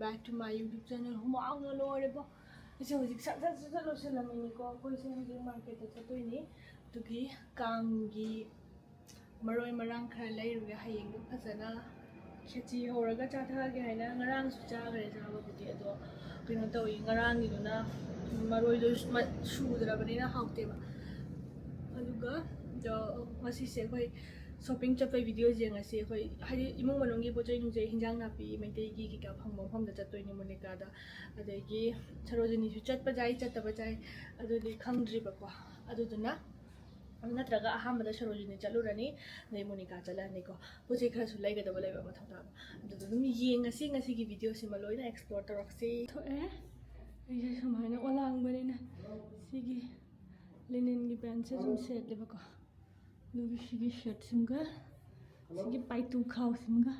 back to my YouTube channel. Humaang na lorepo. Kasi hujik sa losalangin ko. Ako isa hujik market at chatoyni. Tugi kanggi maroy marang khara layruga hayeng ko phasana khechi horaga chathage haina ngarang su chagre jaba budi ado kino tawi ngarang gi na maroy do shudrabani na haute ba aduga jo masi se koi shopping chapai video jeng ase koi hari imong manongi pochai nung jai hinjang na pi maitei gi ki ka phangmong pham da chatoi ni monika da adegi sarojini su chat pa jai chat ba jai adu di khangdri ba ko adu duna नत्रगा Ahmad Sarojini चलुरनी नै मोनिका चलानी को पोचे खरा सु लाइगा दबा लाइबा मथौ ता अदुम येंगसी की video सिमा लोइना explore तरक्सी थोए ये समायना ओलांग बनेना सिगी लिनन की पैंट से जुम सेट लेबा को दुबी सिगी शर्ट सिमगा सिगी पाइतु खाउ सिमगा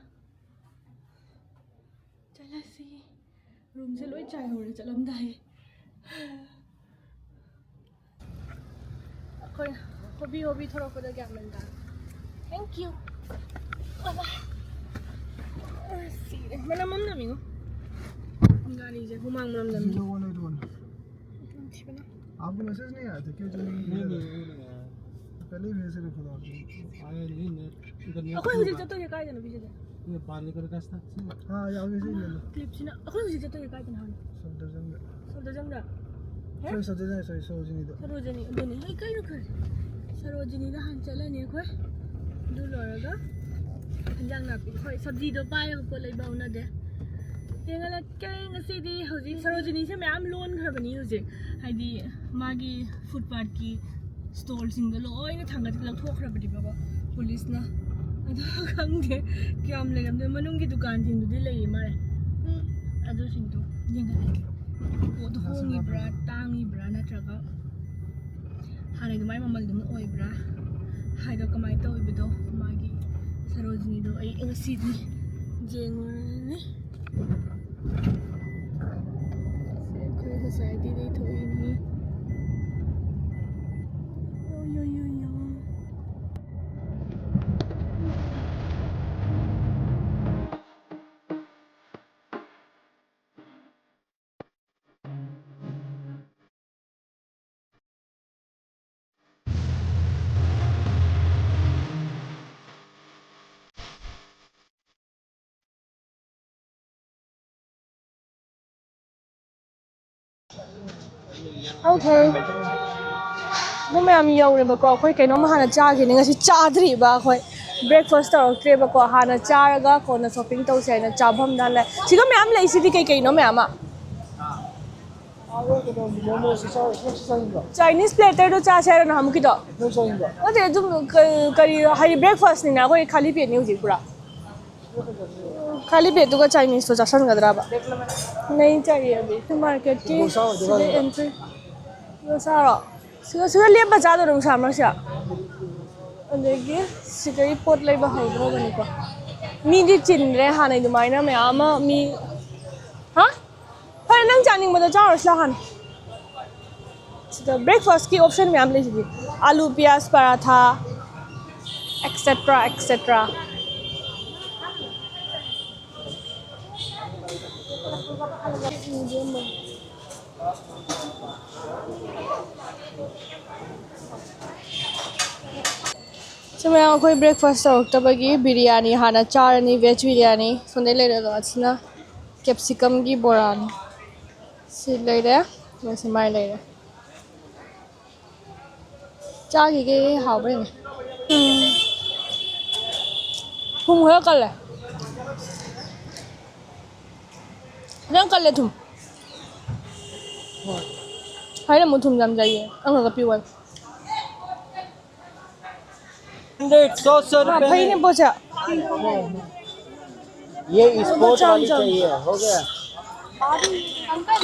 चलासी रूम से लोइ चाय होरे चलम दाई अखोय हॉबी थोड़ा पता क्या मिलता है थैंक यू मैंने मम ना मिंगो गाड़ी से हुमांग मम ना मिंगो आपको मैसेज नहीं आया था क्यों नहीं पहले ही मैसेज रखो आया नहीं नेट अखोय हुजी जतो ये काय जन बीजे ये पार लेकर रास्ता हां या वैसे ही ले लो क्लिप सिना अखोय हुजी जतो ये काय जन हां सब दजंग दा है सरोजिनी दोनी है काय रखर सरोजिनी दा हां चलने खोय दु लरगा हिंजांग नापी खोय सब्जी दो पाय को लेबाव ना दे येंगला काय ngasi हौजी सरोजिनी से मैम लोन खरबनी हौजी हाइदी मागी फुटपाथ की स्टॉल सिंग द लोइना थांगा लौथोखरबदी बाबा पुलिस ना अदो खंगदे क्याम लेगम दे मनुंग की दुकान सिंग दुदि लेई मारे अदो सिंग तो येंगला ओ तो होंगी ब्रा तांगी ब्रा नत्रगा हाने दुमाई ममल दुम ओइब्रा हाइदो कमाई तो ओइबदो मागी सरोजिनी दो आई ngasi जेंगने society they थोइनी yo Okay. No me am yau ne ba ko khoi kaino ma hana cha gi ne ngasi chadri ba khoi breakfast tar tre ba ko hana charaga ko na shopping tau sai na chabham na la siga me am lai si di kai kaino me ama Chinese platter do cha sai na ham ki do no so inga ade jum kari hai breakfast ni na khoi khali pe ni uji pura खाली बेतु का Chinese तो चासन गदरा बा नहीं चाहिए अभी market की entry वो सारा सिगा ले बजा दो रंग सामने से अदेगी सिगा ये पोट ले बा हाउद्रो बनी को मी दी चिन रे हाने दुमाइना में आमा मी हाँ पर नंग चानिंग मतो चार असला हान सिगा ब्रेकफास्ट की ऑप्शन में आम ले जी आलू प्याज पराठा एक्सेट्रा एक्सेट्रा मैं कोई ब्रेकफास्ट तबगी बिरयानी हाना चारनी वेज बिरयानी सोने ले रहा कैप्सिकम की बोरानी से ले रहे वैसे माय ले रहे चागी के हाव बने तुम हो कल है रंग कर ले तुम हाय ना मुझुम जम जाइए अंग का पीवा 100 रुपए भाई ने पूछा ये स्पोर्ट वाली चाहिए हो गया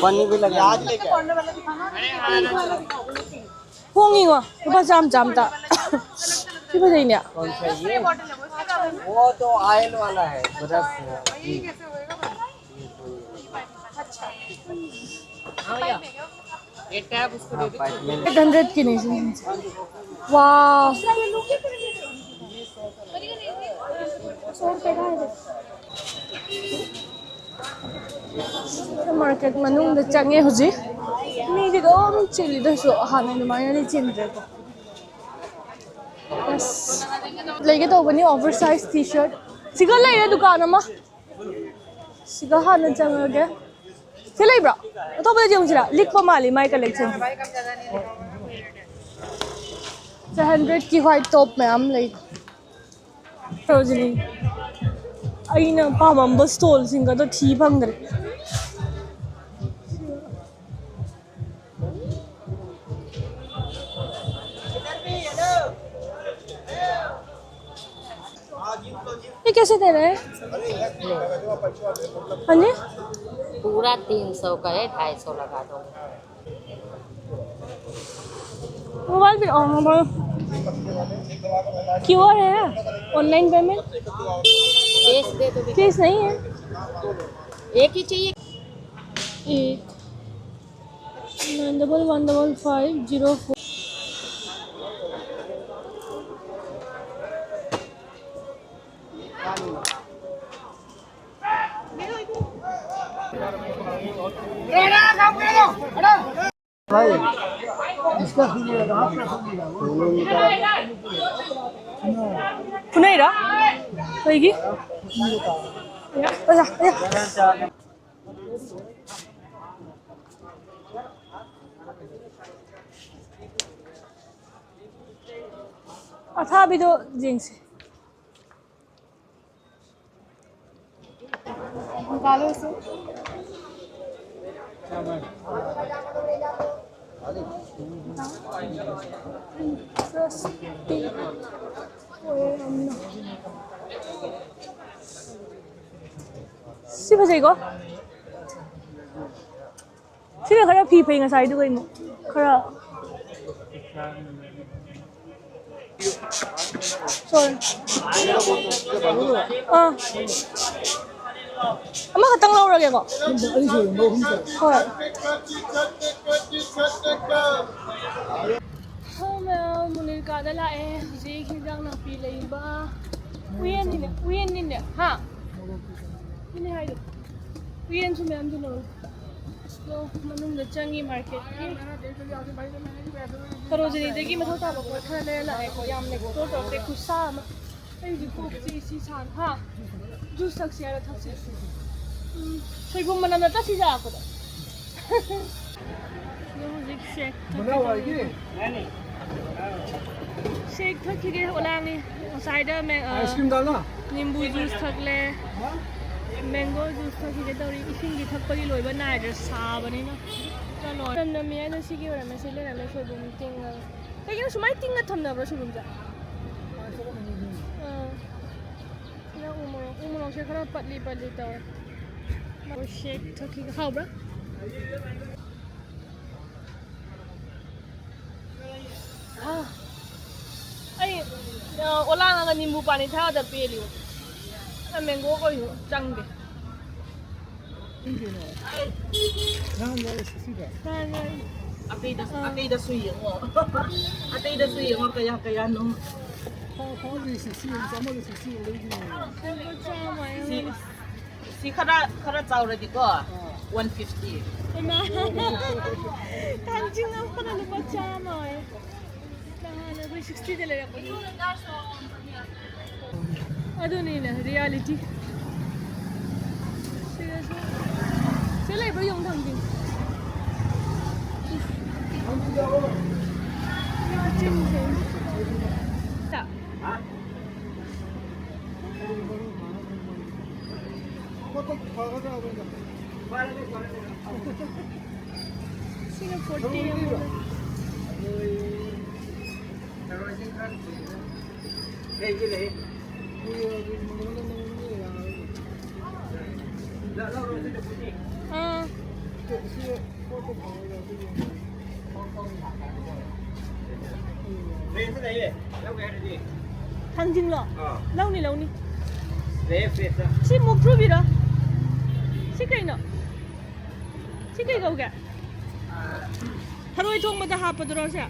पानी भी लगा आज लेके होंगी वो जाम जाम ता की बजाई ने कौन सा ये वो तो ऑयल वाला है बर्फ अच्छा ये टैब उसको दे दो 800 की नहीं वाह 100 रुपए का है मार्केट मनुंग द चंगे हुजी मी दि दम चिली दसु हाने दुमाया नि चिंद्रे को बस लेके तो बनी ओवरसाइज टी-शर्ट सिगा ले दुकान अमा सिगा हाने चंगे से लेब्रा तो बे जों सिरा लिखपा माली माय कलेक्शन 100 की व्हाइट टॉप में हम ले सरोजनी अइना पामंबा स्टॉल सिंगा तो ठी फंगरे ये कैसे दे रहे हैं? हाँ जी? पूरा 300 का है, 250 लगा दूंगी। मोबाइल पे मोबाइल QR है ऑनलाइन पेमेंट कैश दे दो। कैश नहीं है एक ही चाहिए। 91150504 पुनैरा होगी अच्छा अभी तो जींस निकालो इसे Si ba ko? Sino kaya pipay nga side ko mo? Kaya sorry. Ama katang laura kaya ko? Hoy. Well, munir ka dala eh. Jig hidang na pilay ba? Uyan din ha? Ini hai do. Uyan su ma'am do. So, manung da changi market ki. Sarojini degi mathau ta ba ko khale la ai ko yam ne ko to te kusa ma. Ai ji ko si san ha. Juice tak siya thak si. Soibum manam na ta si ja ko da. Yo jig shake. बनाओ आएगी shake थकिगे ओलांगी cider में ice cream डालना नींबू juice थकले mango juice थकिगे तौरी इसिंगी थकपगी लोइबा neither साबनिना चलो तन्नमी आइना सिगी ओरमे से लेना सोइबुम तिंगा लेकिन सुमाइ तिंगा थमनब्रा सुबुमजा ना उमरो से खरा पतली तौर और shake थकिगे खाओब्रा ai olang ang nimbu pani tha da peli a mango ko yu chang de हाँ यार सीधा Atay da suy mo. Atay da suy mo kaya nung हाँ ये सीसी हम ये सीसी लेगी si kara chao ra di ko 150. na tanjing ang pa na ba chama eh na 60 de le ko adu ni na reality sila iba yung tangjing Sino 40 yung tangjing lo lau ni si mo prove ra si kai no si kai go ga haroi thong ma da ha pa dro sa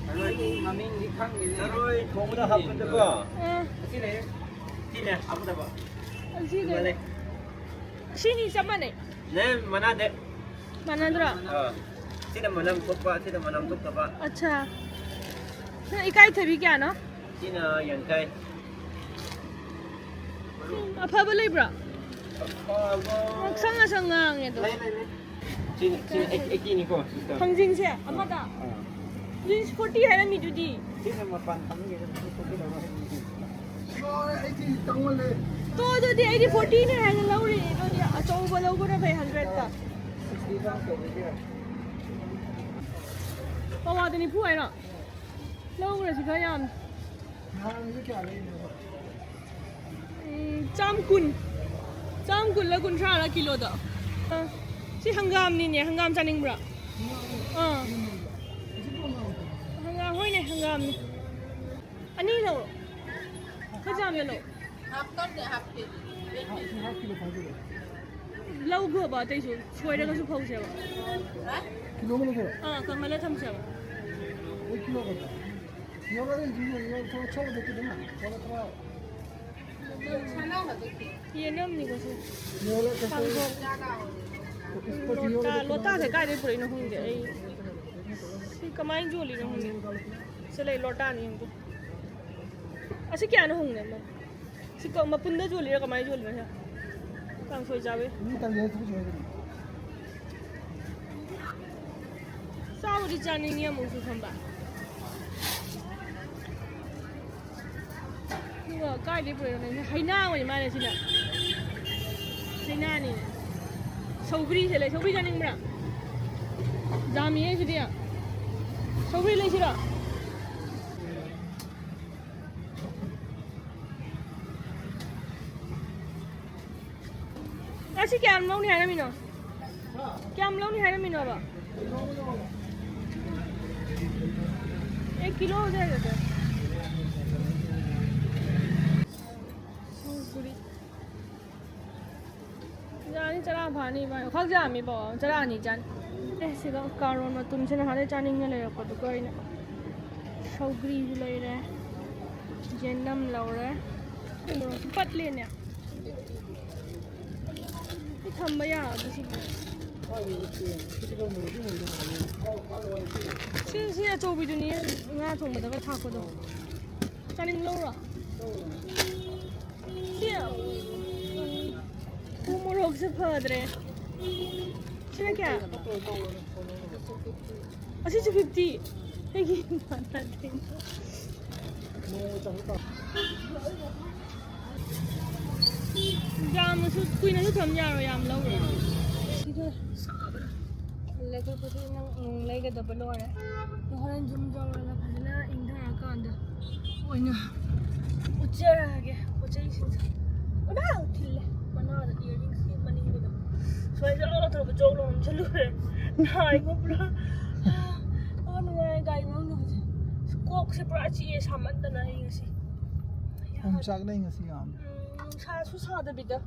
Maming di khang ni. Rồi không có hấp được cơ. Cái này. Cái này hấp được không? si ni sama ne 네, 만나대. 만나더라. 시다 만남 똑바, 시다 만남 똑바. अच्छा ना इकाई थे भी क्या ना 시나 연가이. अफाबा Lebra 뭐. संगा संगांग ये तो 진 애기니고. 황진 से अमादा जींस 40 है ना मीदुदी 시나 마판 담게 좀 똑바로 해. 이거 아이티 땅원래 तो दुदी 40 ने है ना लौरी तो दिया अचौबा लौबा ना भाई 100 ता 60 당 되게. पवा तो नहीं पुआई ना लौरा से खयाम 나는 이렇게 안 해. चाम कुन ला कुंट्रा ला किलो दा सी हंगाम नी ने हंगाम चानिंग ब्रा हंगाम होय ने हंगाम नी अनि लो खजाम ले लो 킬로 가지고. lau go ba tai su choi da su phau se ba 킬로면 돼. kan mala tham se ba 1킬로 가자. 이거는 지금 이거 더 처음 됐거든. 저거 ye nam ni ko su 이거를 tham 계속 ko lota se kai de puri no hung de ai si kamai joli no hung de se lai lota ni hung asi kya no hung ne ma si ko ma punda joli ra kamai joli na kang soi jawe 일단 내가 들어 줘야 돼. Saudi जाने नियम उसे खंबा 누가 까이리 부르는 하이나 왜 말해 지나 하이나니 서브리 셀레 서브리 자는 거라 자미에 지디야 서브리 레시라 ऐसे क्या हम लोग नहीं है ना मीनो क्या हम लोग नहीं है ना मीनो अब 1 किलो हो जाएगा क्या जानी चला भानी भाई खा जा मी बो चला नहीं जान ऐसे का कारण में तुमसे ना हाले जाने नहीं ले रखो तो कोई ना सौगरी ले रहे जेनम लाओ रहे पत लेने थम या सी अचौबीदुनी nga thongबदगा थाखोदो चानिंग लौरा सी मोरोक से फदरे सिना क्या असी 250 हेगी माना दे याम सु कुइना सु थम यारो याम लौरा सिदो साबरा लेकर पति नंग लेगे दबलो रे हरन जुम जौरला फजना इंधरा कांदा ओइना उच्चरागे उच्चै सिंसा ओना उठिले मना इयरिंग सी मनिंग बदा सोय जलो थरो जोलो चलु रे नाइ को पुरा गाई नंग कोक से पुरा ची सामंदना इंगसी हम चाक नहीं ngasi am. सा सुसा दबिदा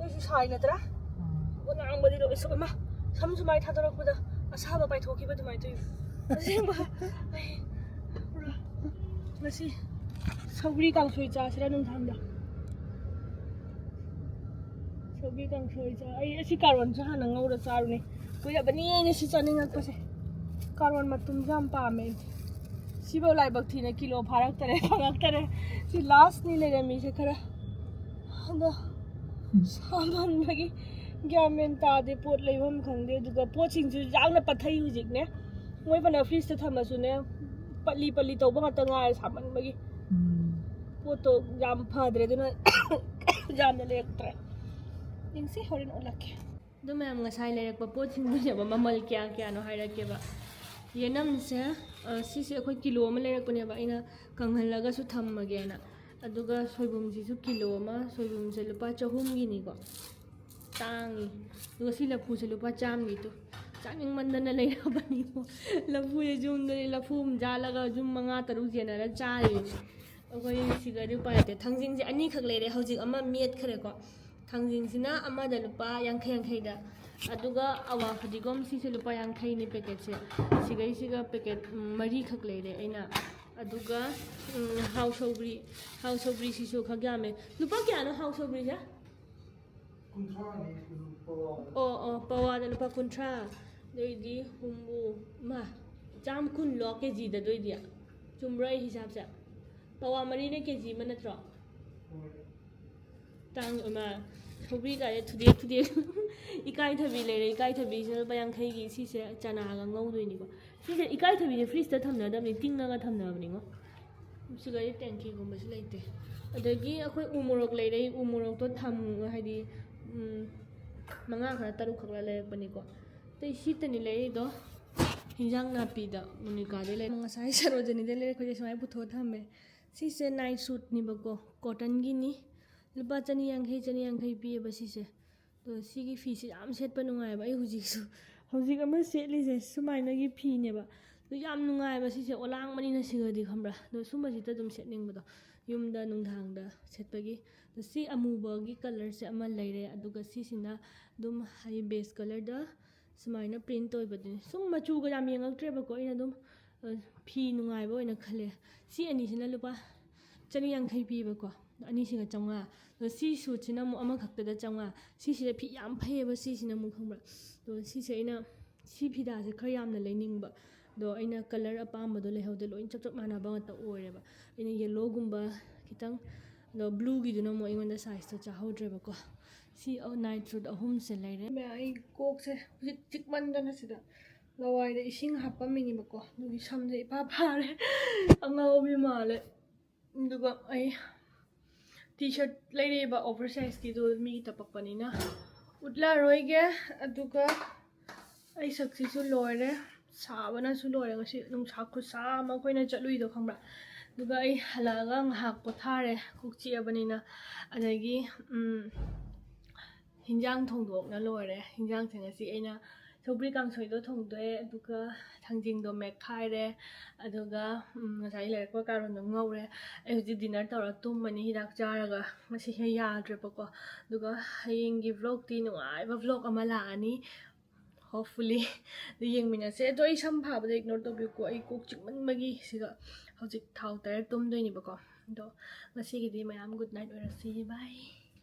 यसु साइ नतरा ओना अंगबदि रो इसमा सम सुमाइ थादरकबदा असाबा पाइथोकिबा दुमाइ तु असेंबा ngasi सौगरी कांसोइ चासिरा नों थांदा सौगरी कांसोइ चा ai asi karon sa hanang ngौरा चारुने कुया बनि ने सि चानिंगक पसे karon matum jam पामे सिबो लाइबक थिने किलो फारक तरे खंगक तरे सि लास्ट नि लेरे मी से खरा हंदा सामान बगी ग्यामेन तादे पोट लेबम खंदे दुगा पोचिंग जु जांगना पथै हुजिक ने मोय बना फ्रीज त थमसु ने पल्ली पल्ली तौबा ngata ngai सामान बगी पोतो जाम फादरे दुना जाम लेक्ट्रे इंसे होरिन ओलके दु मैम ngasai लेरक पोचिंग दुनेबा ममल क्या क्या नो हाइरकेबा येनम से सिसे अखोय किलो अमा लेरकपनेबा इना कंगहलगासु थम्मगेना अदुगा सोयबुम सिसु किलो अमा सोयबुम से लुपा 400 गिनीको तांगी दुगा सि लफु से लुपा 100 गी तो चानिंग मंदना लेरबनी लफु ये जुम दे लफुम जालगा जुम 5 6 जेनरा चारि अखोय सिगरि पाइते थंजिंग से अनि खक लेरे हौजिक अमा मेट खरेको थंजिंग सिना अमा द लुपा 50 दा अदुगा अवा फदिगोम सिसे लुपा 50 नि पैकेट से सिगै सिगा पैकेट मरी खक लेरे ऐना अदुगा हाउ सौगरी सिसु खग्या में लुपा क्या नो हाउ सौगरी जा ꯀꯨꯟꯊ꯭ꯔꯥꯅꯤ ꯑꯣ ꯄꯋꯥꯗ ꯂꯨꯄꯥ 30 ꯑꯗꯨꯏꯗꯤ ꯍꯨꯝꯐꯨ ꯃꯥ ꯆꯥꯝ 10 ꯀꯦꯖꯤꯗ ꯑꯗꯨꯏꯗꯤ ꯆꯨꯝꯕ꯭ꯔꯥ ꯑꯩ ꯍꯤꯁꯥꯕꯁꯦ ꯄꯋꯥ 4ꯅ ꯀꯦꯖꯤ ꯑꯃ ꯅꯠꯇ꯭ꯔꯣ ꯇꯥꯡ ꯑꯃ ꯁꯧꯒ꯭ꯔꯤ ꯀꯥꯏꯗ ꯊꯨꯗꯦꯛ ꯏꯀꯥꯏꯊꯕꯤ ꯂꯩꯔꯦ ꯏꯀꯥꯏꯊꯕꯤꯁꯤꯅ ꯂꯨꯄꯥ 50ꯒꯤ ꯁꯤꯁꯦ ꯆꯅꯥꯒ ꯉꯧꯗꯣꯏꯅꯤꯀꯣ ꯁꯤꯁꯦ ꯏꯀꯥꯏꯊꯕꯤꯁꯦ ꯐ꯭ꯔꯤꯖꯇ ꯊꯝꯅꯗꯕꯅꯤ ꯇꯤꯡꯉꯒ ꯊꯝꯅꯕꯅꯤꯉꯣ ꯁꯤꯒꯗꯤ ꯇꯦꯡꯀꯤꯒꯨꯝꯕꯁꯨ ꯂꯩꯇꯦ ꯑꯗꯒꯤ ꯑꯩꯈꯣꯏ ꯎ ꯃꯣꯔꯣꯛ ꯂꯩꯔꯦ ꯎ ꯃꯣꯔꯣꯛꯇꯣ ꯍꯥꯏꯗꯤ ꯃꯉꯥ ꯈꯔ 6 ꯈꯛ ꯂꯩꯔꯛꯄꯅꯤꯀꯣ ꯑꯇꯩ ꯁꯤꯇꯅꯤ ꯂꯩꯔꯤꯗꯣ ꯍꯤꯟꯖꯥꯡ ꯅꯥꯄꯤꯗ ꯃꯣꯅꯤꯀꯥꯗꯩ ꯂꯩ ꯉꯁꯥꯏ ꯁꯔꯣꯖꯅꯤꯗꯩ ꯂꯩꯔꯛꯄꯁꯦ ꯁꯨꯃꯥꯏꯅ ꯄꯨꯊꯣꯛꯑ ꯊꯝꯃꯦ ꯁꯤꯁꯦ ꯅꯥꯏꯠ ꯁꯨꯠꯅꯦꯕꯀꯣ ꯀꯣꯇꯟꯒꯤꯅꯤ ꯂꯨꯄꯥ 150 ꯄꯤꯌꯦꯕ ꯁꯤꯁꯦ ꯑꯗꯣ ꯁꯤꯒꯤ ꯐꯤꯁꯦ ꯌꯥꯝ ꯁꯦꯠꯄ ꯅꯨꯡꯉꯥꯏꯕ ꯑꯩ ꯍꯧꯖꯤꯛ ꯑꯃ ꯁꯦꯠꯂꯤꯁꯦ ꯁꯨꯃꯥꯏꯅꯒꯤ ꯐꯤꯅꯦꯕ ꯑꯗꯣ ꯌꯥꯝ ꯅꯨꯡꯉꯥꯏꯕ ꯁꯤꯁꯦ ꯑꯣꯂꯥꯡꯕꯅꯤꯅ ꯁꯤꯒꯗꯤ ꯈꯪꯕ꯭ꯔꯥ ꯑꯗꯣ ꯁꯨꯝꯕꯁꯤꯗ ꯑꯗꯨꯝ ꯁꯦꯠꯅꯤꯡꯕꯗꯣ ꯌꯨꯝꯗ ꯅꯨꯡꯗꯥꯡꯗ ꯁꯦꯠꯄꯒꯤ ꯑꯗꯣ ꯁꯤ ꯑꯃꯨꯕꯒꯤ ꯀꯂꯔꯁꯦ ꯑꯃ ꯂꯩꯔꯦ ꯑꯗꯨꯒ ꯁꯤꯁꯤꯅ ꯑꯗꯨꯝ ꯍꯥꯏꯗꯤ ꯕꯦꯁ ꯀꯂꯔꯗ ꯁꯨꯃꯥꯏꯅ ꯄ꯭ꯔꯤꯟꯠ ꯑꯣꯏꯕꯗꯨꯅꯤ ꯁꯨꯝ ꯃꯆꯨꯒ ꯌꯥꯝ ꯌꯦꯡꯉꯛꯇ꯭ꯔꯦꯕꯀꯣ ꯑꯩꯅ ꯑꯗꯨꯝ ꯐꯤ ꯅꯨꯡꯉꯥꯏꯕ ꯑꯣꯏꯅ ꯈꯜꯂꯦ ꯁꯤ ꯑꯅꯤꯁꯤꯅ ꯂꯨꯄꯥ 150 ꯄꯤꯕꯀꯣ ꯑꯅꯤꯁꯤꯒ 500 ꯑꯗꯣ ꯁꯤ ꯁꯨꯠꯁꯤꯅ ꯑꯃꯨꯛ ꯑꯃꯈꯛꯇꯗ 500 ꯁꯤꯁꯤꯗ ꯐꯤ ꯌꯥꯝ ꯐꯩꯌꯦꯕ ꯁꯤꯁꯤꯅ ꯑꯃꯨꯛ ꯈꯪꯕ꯭ꯔꯥ ꯑꯗꯣ ꯁꯤꯁꯦ ꯑꯩꯅ ꯁꯤ ꯐꯤꯗꯥꯁꯦ ꯈꯔ ꯌꯥꯝꯅ ꯂꯩꯅꯤꯡꯕ ꯑꯗꯣ ꯑꯩꯅ ꯀꯂꯔ ꯑꯄꯥꯝꯕꯗꯣ ꯂꯩꯍꯧꯗꯦ ꯂꯣꯏ ꯆꯞ ꯃꯥꯟꯅꯕ ꯉꯥꯛꯇ ꯑꯣꯏꯔꯦꯕ ꯑꯩꯅ ꯌꯦꯜꯂꯣꯒꯨꯝꯕ ꯈꯤꯇꯪ ꯑꯗꯣ ꯕ꯭ꯂꯨꯒꯤꯗꯨꯅ ꯑꯃꯨꯛ ꯑꯩꯉꯣꯟꯗ ꯁꯥꯏꯖꯇꯣ ꯆꯥꯍꯧꯗ꯭ꯔꯦꯕꯀꯣ ꯁꯤ ꯅꯥꯏꯠ ꯁꯨꯠ 3ꯁꯦ ꯂꯩꯔꯦ ꯑꯩ ꯀꯣꯛꯁꯦ ꯍꯧꯖꯤꯛ ꯆꯤꯛꯃꯟꯗꯅ ꯁꯤꯗ ꯂꯋꯥꯏꯗ ꯏꯁꯤꯡ ꯍꯥꯞꯄꯝꯃꯤꯅꯦꯕꯀꯣ ꯑꯗꯨꯒꯤ ꯁꯝꯁꯦ ꯏꯐꯥ ꯐꯥꯔꯦ ꯑꯉꯥꯎꯕꯤ ꯃꯥꯜꯂꯦ ꯑꯗꯨꯒ ꯑꯩ ꯇꯤ ꯁꯔꯠ ꯂꯩꯔꯛꯑꯦꯕ ꯑꯣꯚꯔ ꯁꯥꯏꯖꯀꯤꯗꯣ ꯃꯤꯒꯤ ꯇꯄꯛꯄꯅꯤꯅ ꯎꯠꯂꯔꯣꯏꯒꯦ ꯑꯗꯨꯒ ꯑꯩ ꯁꯛꯁꯤꯁꯨ ꯂꯣꯏꯔꯦ ꯁꯥꯕꯅꯁꯨ ꯂꯣꯏꯔꯦ ꯉꯁꯤ ꯅꯨꯡꯁꯥ ꯈꯨꯠꯁꯥ ꯑꯃ ꯑꯩꯈꯣꯏꯅ ꯆꯠꯂꯨꯏꯗꯣ ꯈꯪꯕ꯭ꯔꯥ ꯑꯗꯨꯒ ꯑꯩ ꯍꯜꯂꯛꯑꯒ ꯉꯥꯏꯍꯥꯛ ꯄꯣꯊꯥꯔꯦ ꯀꯣꯛ ꯆꯤꯛꯑꯕꯅꯤꯅ ꯑꯗꯒꯤ ꯍꯤꯟꯖꯥꯡ ꯊꯣꯡꯗꯣꯛꯅ ꯂꯣꯏꯔꯦ ꯍꯤꯟꯖꯥꯡꯁꯦ ꯉꯁꯤ ꯑꯩꯅ ꯁꯧꯒ꯭ꯔꯤ ꯀꯥꯡꯁꯣꯏꯗꯣ ꯊꯣꯡꯗꯣꯛꯑꯦ ꯑꯗꯨꯒ ꯊꯥꯡꯖꯤꯡꯗꯣ ꯃꯦꯠꯈꯥꯏꯔꯦ ꯑꯗꯨꯒ ꯉꯁꯥꯏ ꯂꯩꯔꯛꯄ ꯀꯥꯔꯣꯟꯗꯣ ꯉꯧꯔꯦ ꯑꯩ ꯍꯧꯖꯤꯛ ꯗꯤꯅꯔ ꯇꯧꯔ ꯇꯨꯝꯃꯅꯤ ꯍꯤꯗꯥꯛ ꯆꯥꯔꯒ ꯉꯁꯤꯁꯦ ꯌꯥꯗ꯭ꯔꯦꯕꯀꯣ ꯑꯗꯨꯒ ꯍꯌꯦꯡꯒꯤ ꯚ꯭ꯂꯣꯛꯇꯤ ꯅꯨꯡꯉꯥꯏꯕ ꯚ꯭ꯂꯣꯛ ꯑꯃ ꯂꯥꯛꯑꯅꯤ ꯍꯣꯞꯐꯨꯜꯂꯤ ꯑꯗꯨ ꯌꯦꯡꯃꯤꯟꯅꯁꯦ ꯑꯗꯣ ꯑꯩ ꯁꯝ ꯐꯥꯕꯗ ꯏꯒꯅꯣꯔ ꯇꯧꯕꯤꯌꯨꯀꯣ ꯑꯩ ꯀꯣꯛ ꯆꯤꯛꯃꯟꯕꯒꯤ ꯁꯤꯗ ꯍꯧꯖꯤꯛ ꯊꯥꯎ ꯇꯩꯔ ꯇꯨꯝꯗꯣꯏꯅꯦꯕꯀꯣ ꯑꯗꯣ ꯉꯁꯤꯒꯤꯗꯤ ꯃꯌꯥꯝ ꯒꯨꯗ ꯅꯥꯏꯠ ꯑꯣꯏꯔꯁꯤ ꯕꯥꯏ